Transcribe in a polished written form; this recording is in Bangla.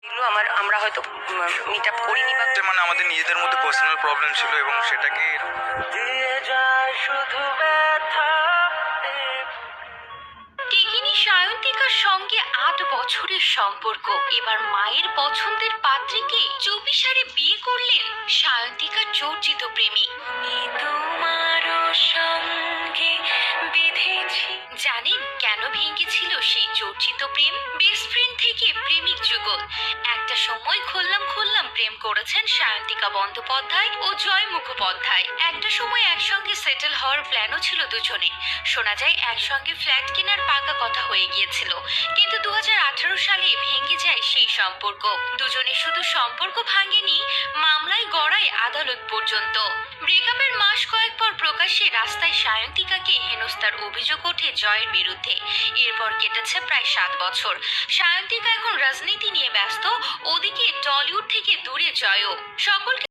এগুলো আমরা হয়তো মিট আপ করিনি বা মানে আমাদের নিজেদের মধ্যে পার্সোনাল প্রবলেম ছিল এবং সেটাকে দিয়ে যায় শুধু ব্যথা। টেকিনি সায়ন্তিকার সঙ্গে ৮ বছরের সম্পর্ক। এবার মায়ের পছন্দের পাত্রীকে চুপিসারে বিয়ে করলেন সায়ন্তিকার চর্চিত প্রেমিক। তোমারও সঙ্গে বিধেছি। জানেন কেন ভেঙেছিল সেই চর্চিত প্রেম? বেস্ট ফ্রেন্ড থেকে প্রেমিক যুগল। একটা সময় খুললাম প্রেম করেছেন সায়ন্তিকা বন্দ্যোপাধ্যায় ও জয় মুখোপাধ্যায়। একটা সময় একসঙ্গে সেটেল হওয়ার প্ল্যানও ছিল দুজনে। শোনা যায় একসঙ্গে ফ্ল্যাট কেনার পাকা কথা হয়ে গিয়েছিল, কিন্তু 2018 সালে ভেঙে যায় সেই সম্পর্ক। দুজনে শুধু সম্পর্ক ভাঙেনি, মামলায় গড়ায় আদালত পর্যন্ত। ব্রেকআপের মাস কয়েক পর প্রকাশ্যে রাস্তায় সায়ন্তিকাকে হেনস্থার অভিযোগ ওঠে জয়ের বিরুদ্ধে। এরপর কেটেছে প্রায় 7 বছর। সায়ন্তিকা এখন রাজনীতি নিয়ে ব্যস্ত, ওদিকে টলিউড থেকে দূরে জয়ও। সকলকে